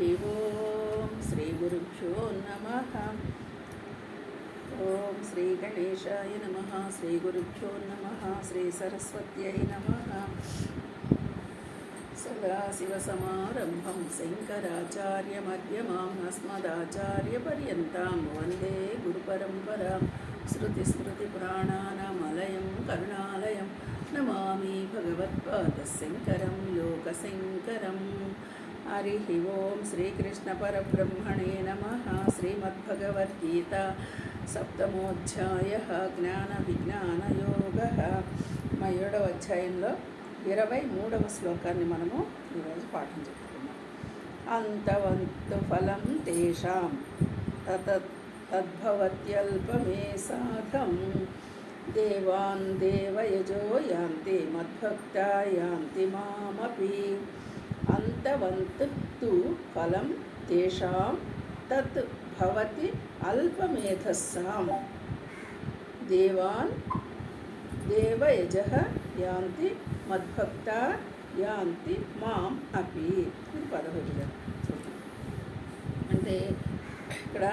ఓం శ్రీ గురుభ్యో నమః. ఓం శ్రీ గణేశాయ నమః. శ్రీ గురుభ్యో నమః. శ్రీ సరస్వత్యై నమః. సదాశివసమారంభం శంకరాచార్యమధ్యమాం అస్మదాచార్యపర్యంతం వందే గురుపరంపరాం. శృతిస్మృతిపురాణానామలయం కరుణాలయం నమామి భగవత్పాదశంకరం లోకశంకరం. హరి ఓం శ్రీకృష్ణ పరబ్రహ్మణే నమః. శ్రీమద్భగవద్గీత సప్తమోధ్యాయః జ్ఞాన విజ్ఞాన యోగః. 7వ అధ్యాయంలో 23వ శ్లోకాన్ని మనము ఈరోజు పాఠం చెప్పుకున్నాం. అంతవంతు ఫలం తేషాం తద్భవత్యల్పమే సాధం దేవాన్ దేవయజో యాంతి మద్భక్తా యాంతి మామపి. అంతవంతు ఫలం తేషాం తత్ భవతి అల్పమేధస్సాం దేవాన్ దేవయజః యాంతి మద్భక్తా యాంతి మాం అపి. ఇది 11వ. అంటే ఇక్కడ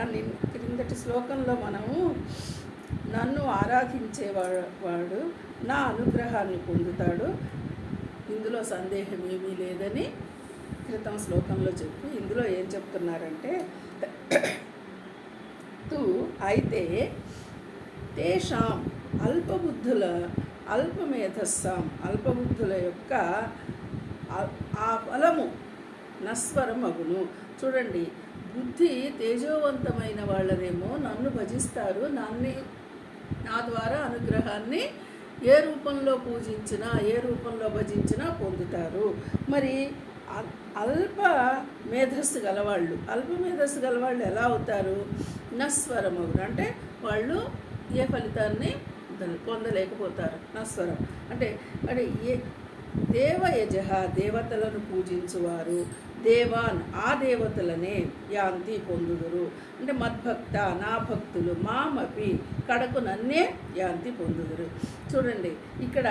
క్రిందటి శ్లోకంలో మనము నన్ను ఆరాధించేవాడు నా అనుగ్రహాన్ని పొందుతాడు, ఇందులో సందేహం ఏమీ లేదని క్రితం శ్లోకంలో చెప్పి ఇందులో ఏం చెప్తున్నారంటే అయితే తేషాం అల్పబుద్ధుల యొక్క ఆ ఫలము నశ్వరమగును. చూడండి, బుద్ధి తేజోవంతమైన వాళ్ళనేమో నన్ను భజిస్తారు, నా ద్వారా అనుగ్రహాన్ని ఏ రూపంలో పూజించినా ఏ రూపంలో భజించినా పొందుతారు. మరి అల్ప మేధస్సు గలవాళ్ళు ఎలా అవుతారు? నశ్వరమగును అంటే వాళ్ళు ఏ ఫలితాన్ని పొందలేకపోతారు. నశ్వరం అంటే దేవయజః దేవతలను పూజించువారు దేవాన్ ఆ దేవతలనే యాంతి పొందుదురు. అంటే మద్భక్త నా భక్తులు మామపి కడకు నన్నే యాంతి పొందుదురు. చూడండి, ఇక్కడ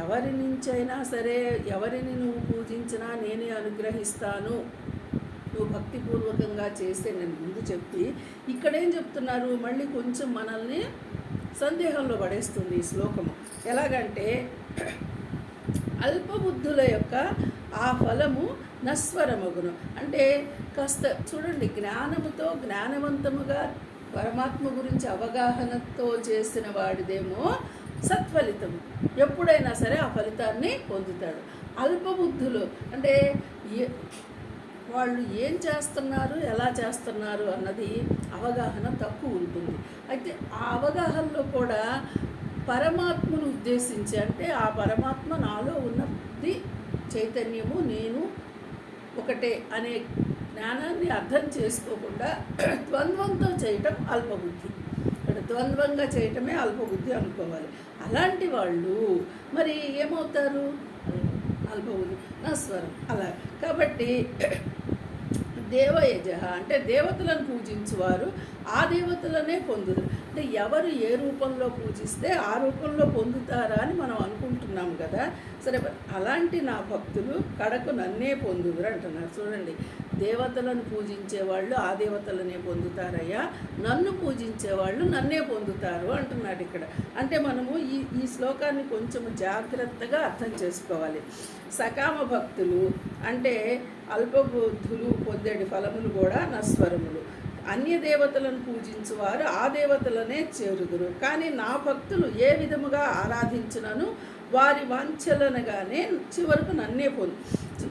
ఎవరి నుంచైనా సరే ఎవరిని నువ్వు పూజించినా నేనే అనుగ్రహిస్తాను, నువ్వు భక్తిపూర్వకంగా చేస్తే నేను ముందు చెప్పి ఇక్కడేం చెప్తున్నారు, మళ్ళీ కొంచెం మనల్ని సందేహంలో పడేస్తుంది ఈ శ్లోకము. ఎలాగంటే అల్పబుద్ధుల యొక్క ఆ ఫలము నశ్వరమగును అంటే కాస్త చూడండి, జ్ఞానవంతముగా పరమాత్మ గురించి అవగాహనతో చేసిన వాడిదేమో సత్ఫలితము, ఎప్పుడైనా సరే ఆ ఫలితాన్ని పొందుతాడు. అల్పబుద్ధులు అంటే వాళ్ళు ఏం చేస్తున్నారు ఎలా చేస్తున్నారు అన్నది అవగాహన తక్కువ ఉంటుంది. అయితే ఆ అవగాహనలో కూడా పరమాత్మను ఉద్దేశించి అంటే ఆ పరమాత్మ నాలో ఉన్నది చైతన్యము, నేను ఒకటే అనే జ్ఞానాన్ని అర్థం చేసుకోకుండా ద్వంద్వంతో చేయటం అల్పబుద్ధి. ఇక్కడ ద్వంద్వంగా చేయటమే అల్పబుద్ధి అనుకోవాలి. అలాంటి వాళ్ళు మరి ఏమవుతారు? అల్పబుద్ధి నశ్వరం. అలా కాబట్టి దేవయజః అంటే దేవతలను పూజించువారు ఆ దేవతలనే పొందుతారు. అంటే ఎవరు ఏ రూపంలో పూజిస్తే ఆ రూపంలో పొందుతారా అని మనం అనుకుంటున్నాం కదా. సరే, అలాంటి నా భక్తులు కడకు నన్నే పొందుదురు అంటున్నారు. చూడండి, దేవతలను పూజించేవాళ్ళు ఆ దేవతలనే పొందుతారయ్యా, నన్ను పూజించేవాళ్ళు నన్నే పొందుతారు అంటున్నాడు ఇక్కడ. అంటే మనము ఈ శ్లోకాన్ని కొంచెం జాగ్రత్తగా అర్థం చేసుకోవాలి. సకామ భక్తులు అంటే అల్పబుద్ధులు పొందేటి ఫలములు కూడా నశ్వరములు. అన్య దేవతలను పూజించువారు ఆ దేవతలనే చేరుదురు. కానీ నా భక్తులు ఏ విధముగా ఆరాధించినను వారి వాంఛలనగానే చివరకు నన్నే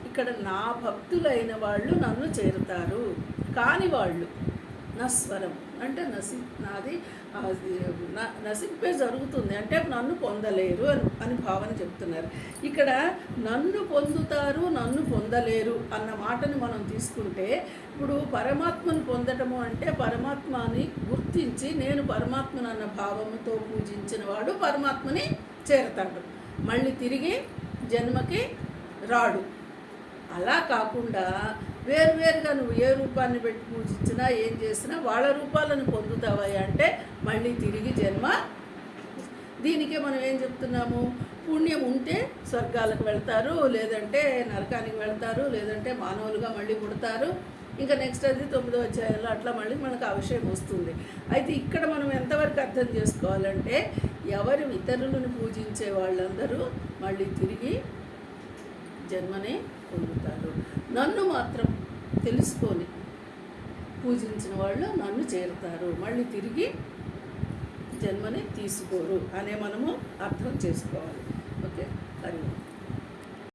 ఇక్కడ నా భక్తులైన వాళ్ళు నన్ను చేరుతారు, కాని వాళ్ళు నశ్వరం అంటే నశింపే జరుగుతుంది అంటే నన్ను పొందలేరు అని భావన చెప్తున్నారు. ఇక్కడ నన్ను పొందుతారు నన్ను పొందలేరు అన్న మాటని మనం తీసుకుంటే ఇప్పుడు పరమాత్మను పొందటము అంటే పరమాత్మని గుర్తించి నేను పరమాత్మను అన్న భావముతో పూజించిన వాడు పరమాత్మని చేరతాడు, మళ్ళీ తిరిగి జన్మకి రాడు. అలా కాకుండా వేరువేరుగా నువ్వు ఏ రూపాన్ని పెట్టి పూజించినా ఏం చేసినా వాళ్ళ రూపాలను పొందుతావా అంటే మళ్ళీ తిరిగి జన్మ దీనికే మనం ఏం చెప్తున్నాము, పుణ్యం ఉంటే స్వర్గాలకు వెళ్తారు, లేదంటే నరకానికి వెళ్తారు, లేదంటే మానవులుగా మళ్ళీ పుడతారు. ఇంకా నెక్స్ట్ అది 9వ అధ్యాయంలో అట్లా మళ్ళీ మనకు ఆ విషయం వస్తుంది. అయితే ఇక్కడ మనం ఎంతవరకు అర్థం చేసుకోవాలంటే, ఎవరు ఇతరులను పూజించే వాళ్ళందరూ మళ్ళీ తిరిగి జన్మనే పొందుతారు. నన్ను మాత్రం తెలుసుకొని పూజించిన వాళ్ళు నన్ను చేరుతారు, మళ్ళీ తిరిగి జన్మని తీసుకోరు అనే మనము అర్థం చేసుకోవాలి. ఓకే, హరి ఓం.